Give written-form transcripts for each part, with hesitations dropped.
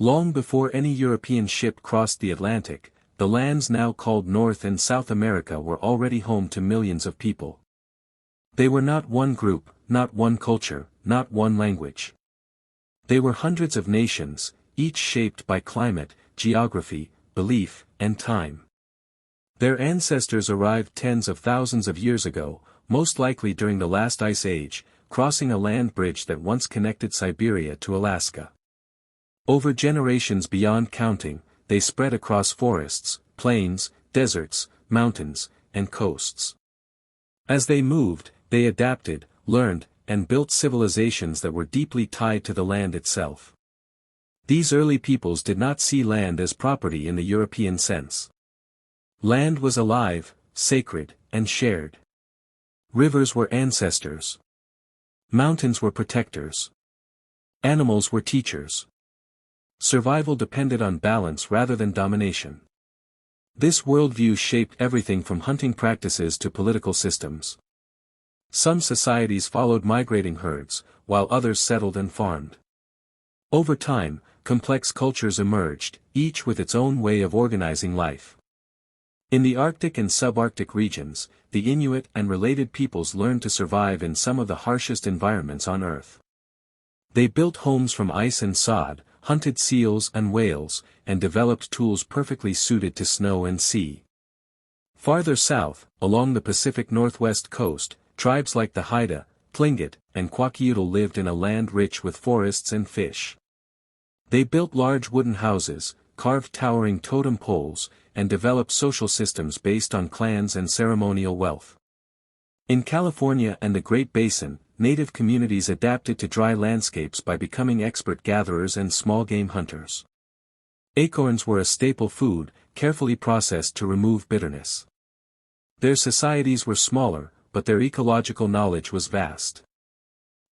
Long before any European ship crossed the Atlantic, the lands now called North and South America were already home to millions of people. They were not one group, not one culture, not one language. They were hundreds of nations, each shaped by climate, geography, belief, and time. Their ancestors arrived tens of thousands of years ago, most likely during the last ice age, crossing a land bridge that once connected Siberia to Alaska. Over generations beyond counting, they spread across forests, plains, deserts, mountains, and coasts. As they moved, they adapted, learned, and built civilizations that were deeply tied to the land itself. These early peoples did not see land as property in the European sense. Land was alive, sacred, and shared. Rivers were ancestors. Mountains were protectors. Animals were teachers. Survival depended on balance rather than domination. This worldview shaped everything from hunting practices to political systems. Some societies followed migrating herds, while others settled and farmed. Over time, complex cultures emerged, each with its own way of organizing life. In the Arctic and subarctic regions, the Inuit and related peoples learned to survive in some of the harshest environments on Earth. They built homes from ice and sod, hunted seals and whales, and developed tools perfectly suited to snow and sea. Farther south, along the Pacific Northwest coast, tribes like the Haida, Tlingit, and Kwakiutl lived in a land rich with forests and fish. They built large wooden houses, carved towering totem poles, and developed social systems based on clans and ceremonial wealth. In California and the Great Basin, native communities adapted to dry landscapes by becoming expert gatherers and small game hunters. Acorns were a staple food, carefully processed to remove bitterness. Their societies were smaller, but their ecological knowledge was vast.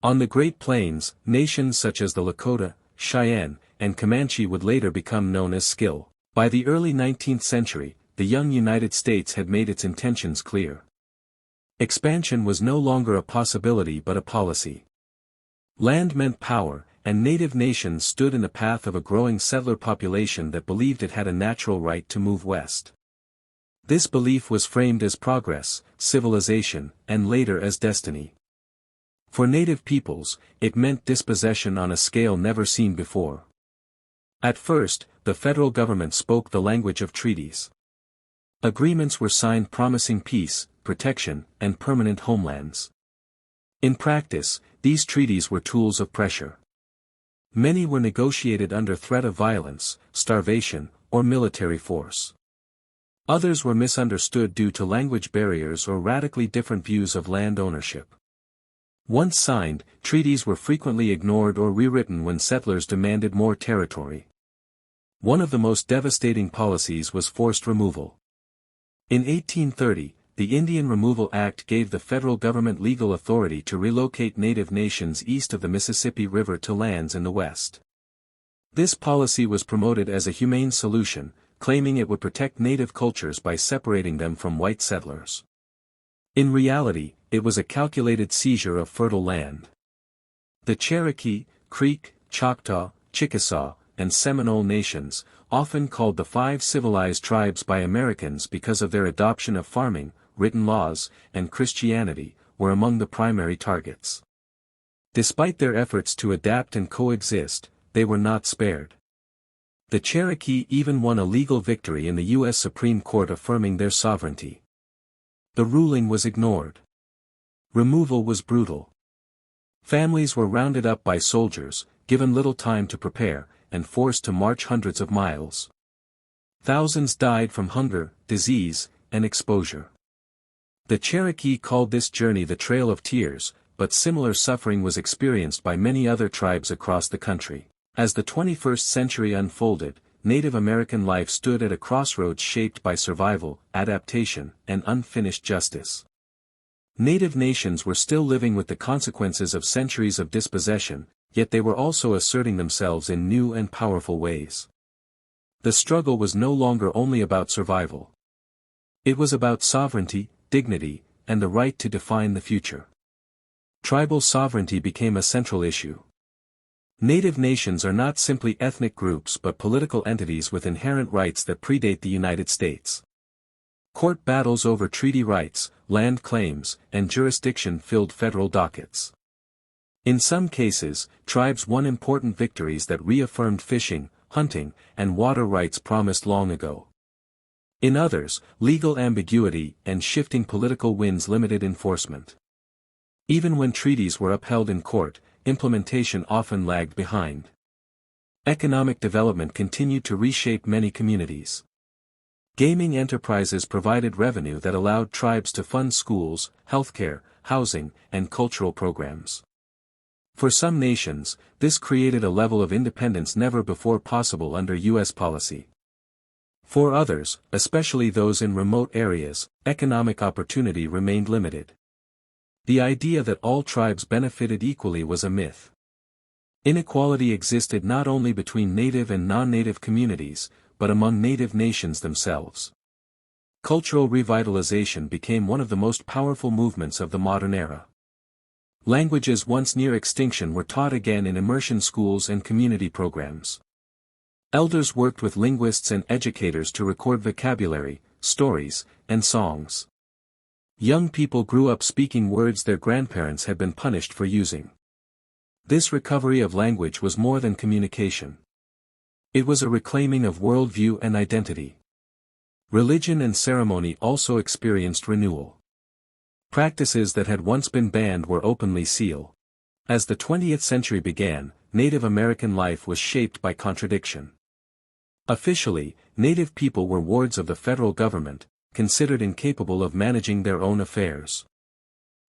On the Great Plains, nations such as the Lakota, Cheyenne, and Comanche would later become known as Skill. By the early 19th century, the young United States had made its intentions clear. Expansion was no longer a possibility but a policy. Land meant power, and native nations stood in the path of a growing settler population that believed it had a natural right to move west. This belief was framed as progress, civilization, and later as destiny. For native peoples, it meant dispossession on a scale never seen before. At first, the federal government spoke the language of treaties. Agreements were signed promising peace, protection, and permanent homelands. In practice, these treaties were tools of pressure. Many were negotiated under threat of violence, starvation, or military force. Others were misunderstood due to language barriers or radically different views of land ownership. Once signed, treaties were frequently ignored or rewritten when settlers demanded more territory. One of the most devastating policies was forced removal. In 1830, the Indian Removal Act gave the federal government legal authority to relocate native nations east of the Mississippi River to lands in the West. This policy was promoted as a humane solution, claiming it would protect native cultures by separating them from white settlers. In reality, it was a calculated seizure of fertile land. The Cherokee, Creek, Choctaw, Chickasaw, and Seminole nations, often called the Five Civilized Tribes by Americans because of their adoption of farming, written laws, and Christianity, were among the primary targets. Despite their efforts to adapt and coexist, they were not spared. The Cherokee even won a legal victory in the U.S. Supreme Court affirming their sovereignty. The ruling was ignored. Removal was brutal. Families were rounded up by soldiers, given little time to prepare, and forced to march hundreds of miles. Thousands died from hunger, disease, and exposure. The Cherokee called this journey the Trail of Tears, but similar suffering was experienced by many other tribes across the country. As the 21st century unfolded, Native American life stood at a crossroads shaped by survival, adaptation, and unfinished justice. Native nations were still living with the consequences of centuries of dispossession, yet they were also asserting themselves in new and powerful ways. The struggle was no longer only about survival. It was about sovereignty, dignity, and the right to define the future. Tribal sovereignty became a central issue. Native nations are not simply ethnic groups but political entities with inherent rights that predate the United States. Court battles over treaty rights, land claims, and jurisdiction filled federal dockets. In some cases, tribes won important victories that reaffirmed fishing, hunting, and water rights promised long ago. In others, legal ambiguity and shifting political winds limited enforcement. Even when treaties were upheld in court, implementation often lagged behind. Economic development continued to reshape many communities. Gaming enterprises provided revenue that allowed tribes to fund schools, healthcare, housing, and cultural programs. For some nations, this created a level of independence never before possible under U.S. policy. For others, especially those in remote areas, economic opportunity remained limited. The idea that all tribes benefited equally was a myth. Inequality existed not only between native and non-native communities, but among native nations themselves. Cultural revitalization became one of the most powerful movements of the modern era. Languages once near extinction were taught again in immersion schools and community programs. Elders worked with linguists and educators to record vocabulary, stories, and songs. Young people grew up speaking words their grandparents had been punished for using. This recovery of language was more than communication. It was a reclaiming of worldview and identity. Religion and ceremony also experienced renewal. Practices that had once been banned were openly sealed. As the 20th century began, Native American life was shaped by contradiction. Officially, Native people were wards of the federal government, considered incapable of managing their own affairs.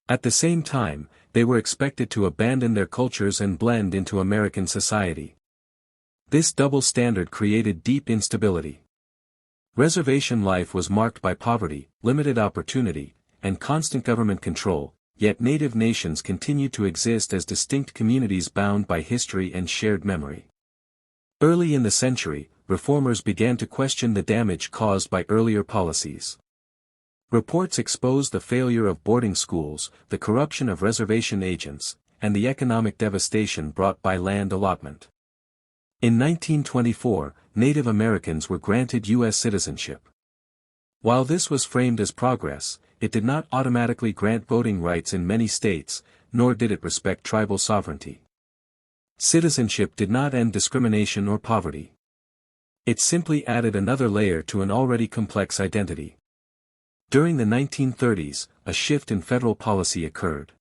At the same time, they were expected to abandon their cultures and blend into American society. This double standard created deep instability. Reservation life was marked by poverty, limited opportunity, and constant government control, yet Native nations continued to exist as distinct communities bound by history and shared memory. Early in the century, reformers began to question the damage caused by earlier policies. Reports exposed the failure of boarding schools, the corruption of reservation agents, and the economic devastation brought by land allotment. In 1924, Native Americans were granted U.S. citizenship. While this was framed as progress, it did not automatically grant voting rights in many states, nor did it respect tribal sovereignty. Citizenship did not end discrimination or poverty. It simply added another layer to an already complex identity. During the 1930s, a shift in federal policy occurred.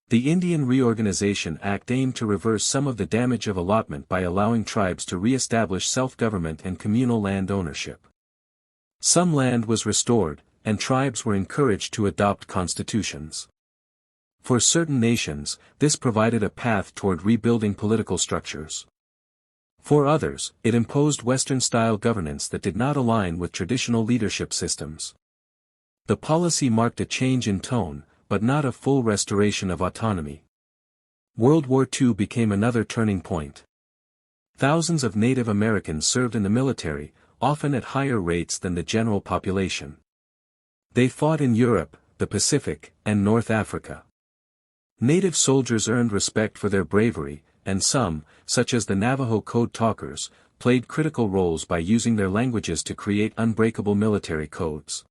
The Indian Reorganization Act aimed to reverse some of the damage of allotment by allowing tribes to re-establish self-government and communal land ownership. Some land was restored, and tribes were encouraged to adopt constitutions. For certain nations, this provided a path toward rebuilding political structures. For others, it imposed Western-style governance that did not align with traditional leadership systems. The policy marked a change in tone, but not a full restoration of autonomy. World War II became another turning point. Thousands of Native Americans served in the military, often at higher rates than the general population. They fought in Europe, the Pacific, and North Africa. Native soldiers earned respect for their bravery, and some, such as the Navajo code talkers, played critical roles by using their languages to create unbreakable military codes.